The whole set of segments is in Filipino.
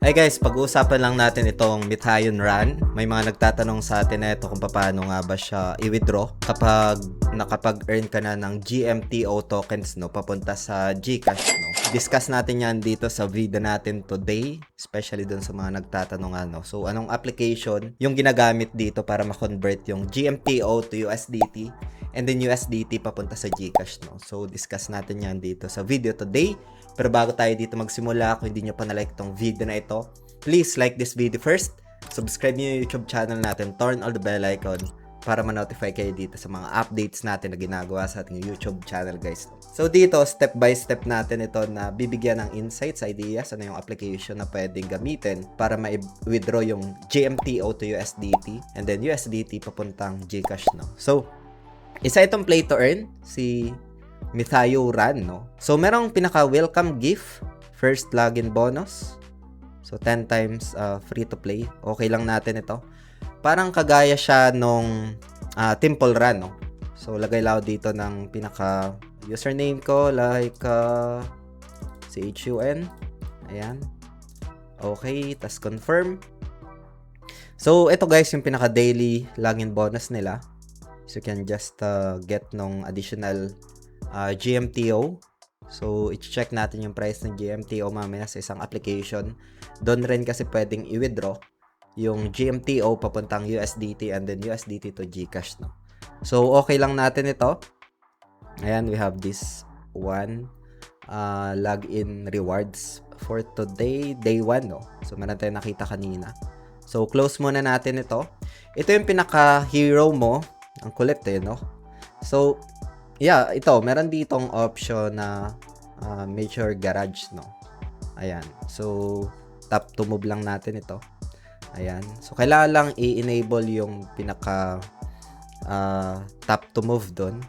Hey guys, pag-uusapan lang natin itong Mithayon Run. May mga nagtatanong sa atin na ito kung paano nga ba siya i-withdraw kapag nakapag-earn ka na ng GMTO tokens papunta sa GCash. Discuss natin yan dito sa video natin today, especially dun sa mga nagtatanong So anong application yung ginagamit dito para ma-convert yung GMTO to USDT and then USDT papunta sa GCash. So discuss natin yan dito sa video today. Pero bago tayo dito magsimula, kung hindi nyo pa na-like tong video na ito, please like this video first, subscribe nyo yung YouTube channel natin, turn on the bell icon para ma-notify kayo dito sa mga updates natin na ginagawa sa ating YouTube channel, guys. So dito, step by step natin ito na bibigyan ng insights, ideas, ano yung application na pwedeng gamitin para ma-withdraw yung GMTO to USDT and then USDT papuntang GCash. So, isa itong play to earn, si Mithayon Run, So, merong pinaka-welcome gift, first login bonus. So, 10 times free to play. Okay lang natin ito. Parang kagaya siya nung Temple Run, So, lagay lang dito ng pinaka-username ko, like CHUN. Ayan. Okay, tas confirm. So, ito guys, yung pinaka-daily login bonus nila. So, you can just get nung additional GMTO. So, i-check natin yung price ng GMTO mamaya sa isang application. Doon rin kasi pwedeng i-withdraw yung GMTO papuntang USDT and then USDT to GCash, So, okay lang natin ito. Ayan, we have this one login rewards for today, day 1, So, meron tayong nakita kanina. So, close muna natin ito. Ito yung pinaka-hero mo. Ang kulit So, yeah, ito, meron ditong option na major garage, Ayan. So, tap to move lang natin ito. Ayan. So, kailangan lang i-enable yung pinaka tap to move doon.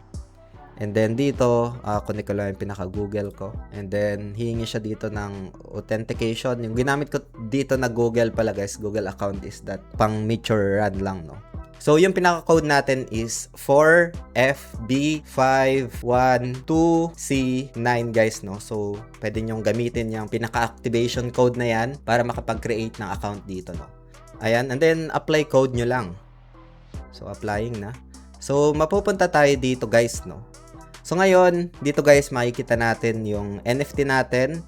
And then dito, connect ko lang yung pinaka Google ko. And then, hihingi siya dito ng authentication. Yung ginamit ko dito na Google pala guys, Google account is that pang major run lang, So, yung pinaka-code natin is 4FB512C9 guys, So, pwede nyong gamitin yung pinaka-activation code na yan para makapag-create ng account dito, Ayan, and then apply code nyo lang. So, applying na. So, mapupunta tayo dito guys, So, ngayon, dito guys, makikita natin yung NFT natin.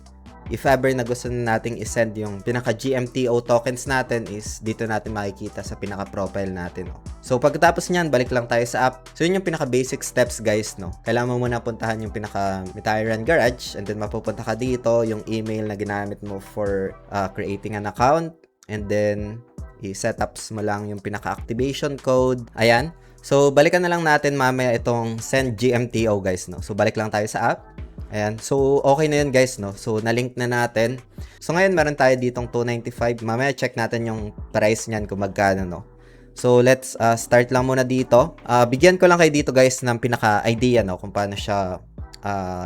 If ever na gusto nating isend yung pinaka-GMTO tokens natin is dito natin makikita sa pinaka-profile natin, So, pagkatapos niyan, balik lang tayo sa app. So, yun yung pinaka-basic steps, guys, Kailangan mo muna puntahan yung pinaka-Mithayon Garage and then mapupunta ka dito, yung email na ginamit mo for creating an account and then i-setups mo lang yung pinaka-activation code. Ayan. So, balikan na lang natin mamaya itong send GMTO, guys, So, balik lang tayo sa app. Ayan. So, okay na yun guys, So, na-link na natin. So, ngayon, meron tayo ditong 295. Mamaya, check natin yung price niyan kung magkano, So, let's start lang muna dito. Bigyan ko lang kayo dito guys ng pinaka-idea, kung paano siya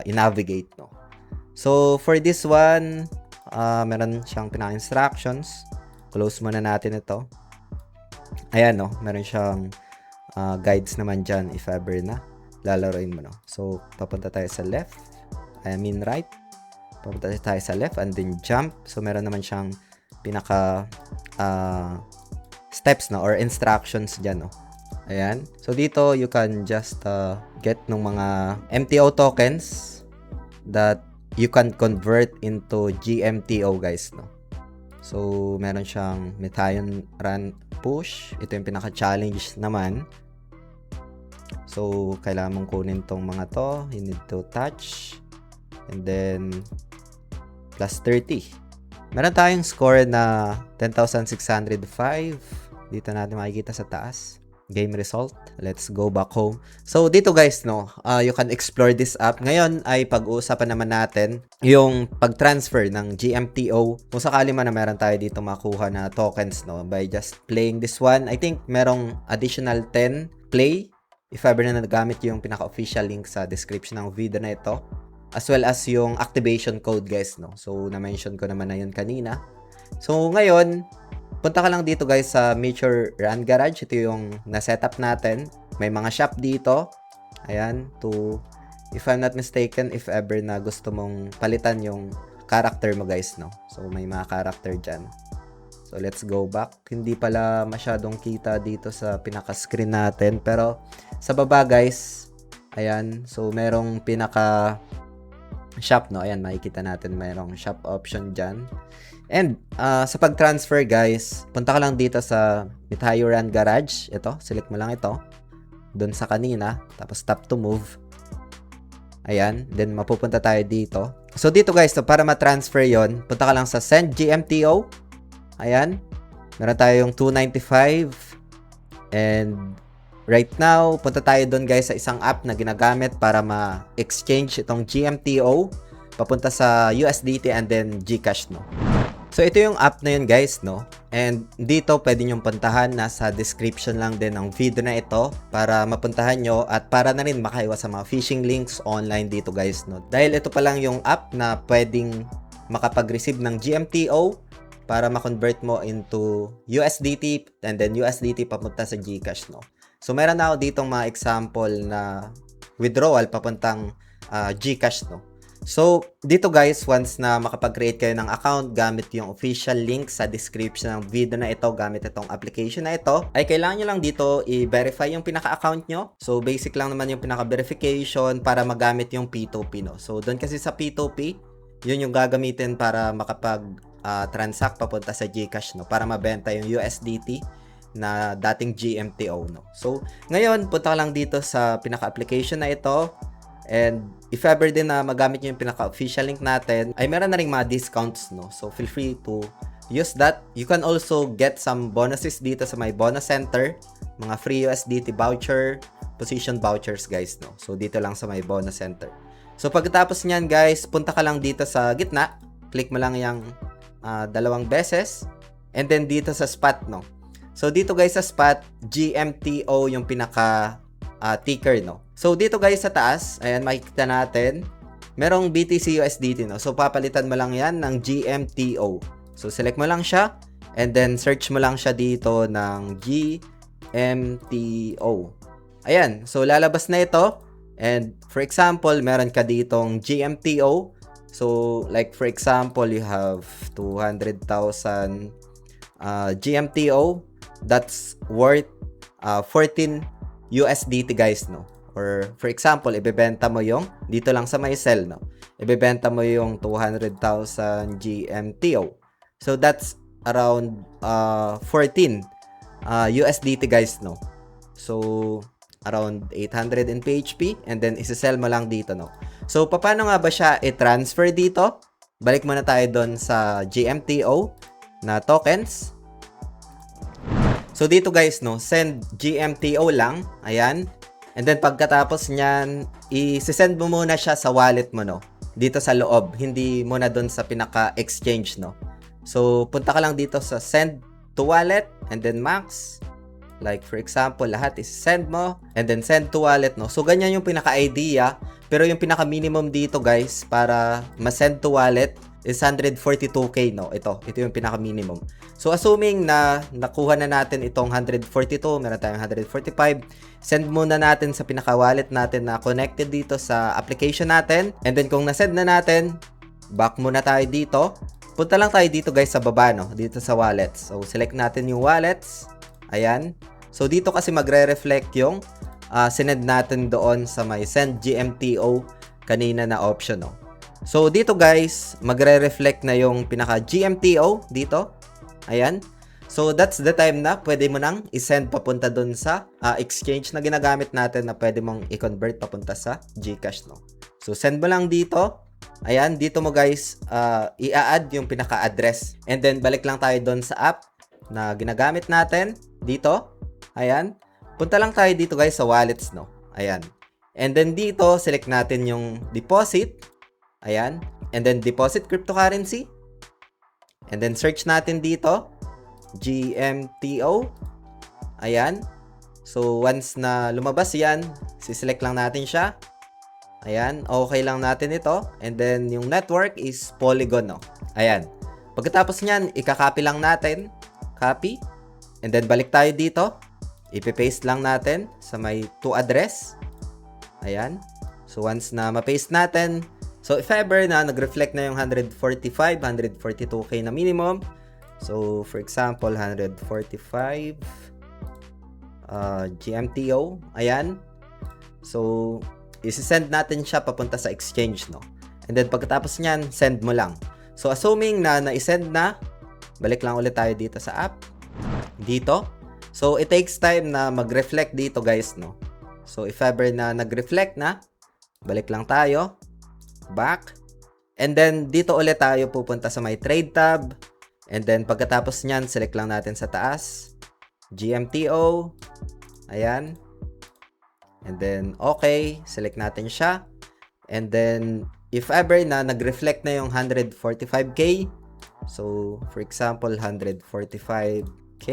i-navigate, So, for this one, meron siyang pinaka-instructions. Close muna natin ito. Ayan, meron siyang guides naman dyan if ever na lalaroin mo, So, papunta tayo sa left. Right. Papunta tayo sa left and then jump. So, meron naman siyang pinaka steps or instructions dyan, Ayan. So, dito, you can just get ng mga MTO tokens that you can convert into GMTO, guys, So, meron siyang Mithayon Run Push. Ito yung pinaka-challenge naman. So, kailangan mong kunin tong mga to. You need to touch. And then, plus 30. Meron tayong score na 10,605. Dito natin makikita sa taas. Game result. Let's go back home. So, dito guys, you can explore this app. Ngayon ay pag-uusapan naman natin yung pag-transfer ng GMTO. Kung sakali man na meron tayo dito makuha na tokens, by just playing this one. I think merong additional 10 play. If ever na nagamit yung pinaka-official link sa description ng video na ito. As well as yung activation code guys, So, na-mention ko naman na yun kanina. So, ngayon, punta ka lang dito guys sa Mithayon Garage. Ito yung na-setup natin. May mga shop dito. Ayan, if I'm not mistaken, if ever na gusto mong palitan yung character mo guys, no? So, may mga character dyan. So, let's go back. Hindi pala masyadong kita dito sa pinaka-screen natin. Pero, sa baba guys, ayan. So, merong pinaka-shop, no? Ayan, makikita natin merong shop option dyan. And, sa pag-transfer guys, punta ka lang dito sa Mithayuran Garage. Ito, select mo lang ito. Doon sa kanina. Tapos, tap to move. Ayan. Then, mapupunta tayo dito. So, dito guys, so, para ma-transfer yon, punta ka lang sa Send GMTO. Ayan. Meron tayong 295. And right now, punta tayo doon guys sa isang app na ginagamit para ma-exchange itong GMTO papunta sa USDT and then GCash, no? So, ito yung app na yun guys, no? And dito, pwede nyong puntahan. Nasa description lang din ng video na ito para mapuntahan nyo at para na rin makaiwas sa mga phishing links online dito guys, no? Dahil ito pa lang yung app na pwedeng makapag-receive ng GMTO para ma-convert mo into USDT and then USDT papunta sa GCash, no? So, meron na ako ditong mga example na withdrawal papuntang GCash, no? So, dito guys, once na makapag-create kayo ng account gamit yung official link sa description ng video na ito, gamit itong application na ito, ay kailangan nyo lang dito i-verify yung pinaka-account nyo. So, basic lang naman yung pinaka-verification para magamit yung P2P, no? So, doon kasi sa P2P, yun yung gagamitin para transact papunta sa GCash, no? Para mabenta yung USDT na dating GMTO, no? So, ngayon, punta ka lang dito sa pinaka-application na ito. And if ever din na magamit nyo yung pinaka-official link natin, ay meron na rin mga discounts, no? So, feel free to use that. You can also get some bonuses dito sa my bonus center. Mga free USDT voucher, position vouchers, guys, no? So, dito lang sa my bonus center. So, pagkatapos nyan, guys, punta ka lang dito sa gitna. Click mo lang yung dalawang beses. And then, dito sa spot, no? So, dito, guys, sa spot, GMTO yung pinaka ticker, no? So, dito guys sa taas, ayan, makikita natin, merong BTC USDT, no? So, papalitan mo lang yan ng GMTO. So, select mo lang siya, and then search mo lang siya dito ng GMTO. Ayan, so lalabas na ito, and for example, meron ka ditong GMTO. So, like for example, you have 200,000 GMTO. That's worth 14 USDT guys, no? Or for example, ibebenta mo yung dito lang sa may sell, no? Ibebenta mo yung 200,000 GMTO. So that's around 14 USDT guys, no? So around 800 in PHP, and then isa-sell mo lang dito, no? So paano nga ba siya i-transfer dito? Balik muna tayo doon sa GMTO na tokens. So, dito guys, no, send GMTO lang. Ayan. And then, pagkatapos nyan, i-send mo muna siya sa wallet mo, no? Dito sa loob. Hindi muna doon sa pinaka-exchange, no? So, punta ka lang dito sa send to wallet and then max. Like, for example, lahat is-send mo and then send to wallet, no? So, ganyan yung pinaka-idea. Pero yung pinaka-minimum dito, guys, para ma-send to wallet is 142k, no? Ito yung pinaka-minimum. So, assuming na nakuha na natin itong 142, meron tayong 145, send muna natin sa pinaka-wallet natin na connected dito sa application natin. And then, kung na-send na natin, back muna tayo dito. Punta lang tayo dito, guys, sa baba, no? Dito sa wallets. So, select natin yung wallets. Ayan. So, dito kasi magre-reflect yung sinend natin doon sa may send GMTO kanina na option, no? So, dito guys, magre-reflect na yung pinaka-GMTO dito. Ayan. So, that's the time na pwede mo nang i-send papunta dun sa exchange na ginagamit natin na pwede mong i-convert papunta sa GCash, no? So, send mo lang dito. Ayan, dito mo guys, i-add yung pinaka-address. And then, balik lang tayo dun sa app na ginagamit natin. Dito. Ayan. Punta lang tayo dito guys sa wallets, no? Ayan. And then dito, select natin yung deposit. Ayan. And then, deposit cryptocurrency. And then, search natin dito. GMTO. Ayan. So, once na lumabas yan, siselect lang natin siya. Ayan. Okay lang natin ito. And then, yung network is Polygon, no? Ayan. Pagkatapos nyan, ikakopy lang natin. Copy. And then, balik tayo dito. Ipipaste lang natin sa may to address. Ayan. So, once na ma-paste natin, So, if ever na nag-reflect na yung 145, 142K na minimum. So, for example, 145 GMTO. Ayan. So, isi-send natin siya papunta sa exchange, no? And then, pagkatapos niyan, send mo lang. So, assuming na na-send na, balik lang ulit tayo dito sa app. Dito. So, it takes time na mag-reflect dito, guys, no? So, if ever na nag-reflect na, balik lang tayo. Back. And then, dito ulit tayo pupunta sa my trade tab. And then, pagkatapos nyan, select lang natin sa taas. GMTO. Ayan. And then, okay. Select natin siya. And then, if ever na nag-reflect na yung 145K. So, for example, 145K.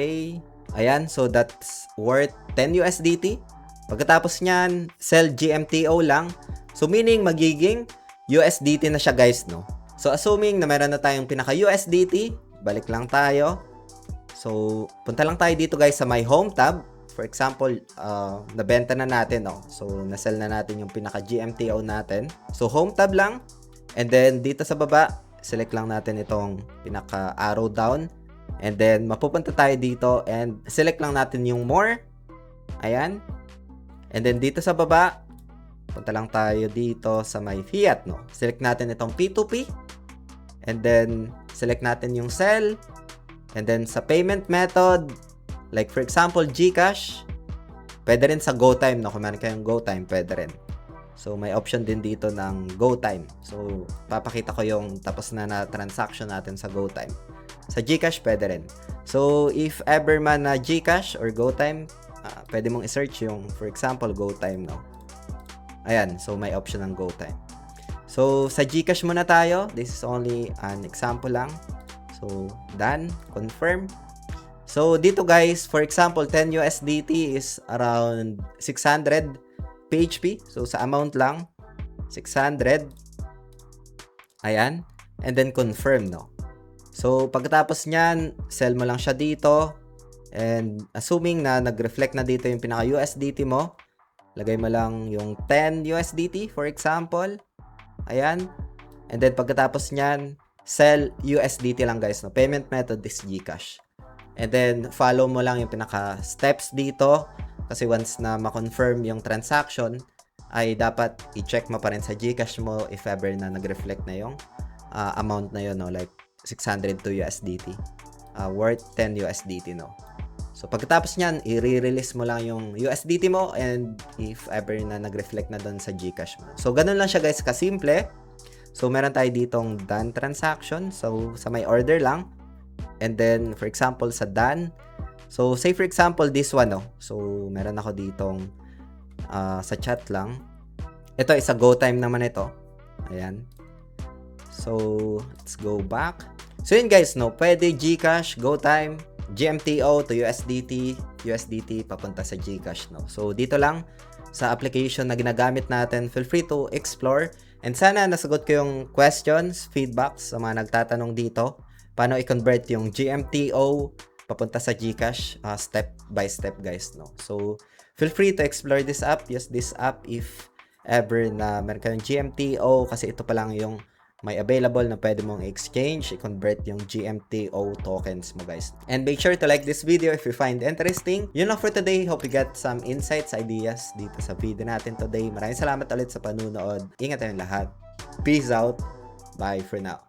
Ayan. So, that's worth 10 USDT. Pagkatapos nyan, sell GMTO lang. So, meaning, magiging USDT na siya, guys, no? So, assuming na meron na tayong pinaka-USDT, balik lang tayo. So, punta lang tayo dito, guys, sa my home tab. For example, nabenta na natin, no? So, nasell na natin yung pinaka-GMTO natin. So, home tab lang. And then, dito sa baba, select lang natin itong pinaka-arrow down. And then, mapupunta tayo dito and select lang natin yung more. Ayan. And then, dito sa baba, punta lang tayo dito sa my fiat, no? Select natin itong P2P. And then, select natin yung sell. And then, sa payment method, like for example, GCash. Pwede rin sa GoTime, no? Kung meron kayong GoTime, pwede rin. So, may option din dito ng GoTime. So, papakita ko yung tapos na transaction natin sa GoTime. Sa GCash, pwede rin. So, if ever man na GCash or GoTime, pwede mong i-search yung, for example, GoTime, no? Ayan, so may option ng GoTime. So, sa GCash muna tayo. This is only an example lang. So, done. Confirm. So, dito guys, for example, 10 USDT is around 600 PHP. So, sa amount lang, 600. Ayan. And then, confirm, no? So, pagkatapos nyan, sell mo lang siya dito. And, assuming na nag-reflect na dito yung pinaka-USDT mo, lagay mo lang yung 10 USDT, for example. Ayan. And then, pagkatapos nyan, sell USDT lang, guys. No? Payment method is GCash. And then, follow mo lang yung pinaka-steps dito. Kasi once na ma-confirm yung transaction, ay dapat i-check mo pa rin sa GCash mo if ever na nag-reflect na yung amount na yun, no? Like 602 USDT. Worth 10 USDT, no? So, pagkatapos nyan, i-release mo lang yung USDT mo and if ever na nag-reflect na doon sa GCash mo. So, ganun lang siya, guys, kasimple. So, meron tayo ditong done transaction. So, sa may order lang. And then, for example, sa done. So, say for example, this one, no? So, meron ako ditong sa chat lang. Ito, isa GoTime naman ito. Ayan. So, let's go back. So, yun, guys, no? Pwede GCash, GoTime, GMTO to USDT papunta sa GCash, no? So, dito lang sa application na ginagamit natin, feel free to explore. And sana nasagot ko yung questions, feedbacks sa mga nagtatanong dito. Paano i-convert yung GMTO papunta sa GCash step by step, guys, no? So, feel free to explore this app. Use this app if ever na meron kayong GMTO kasi ito pa lang yung may available na pwede mong exchange, i-convert yung GMTO tokens mo, guys. And make sure to like this video if you find interesting. Yun lang for today. Hope you got some insights, ideas dito sa video natin today. Maraming salamat ulit sa panunood. Ingat tayong lahat. Peace out. Bye for now.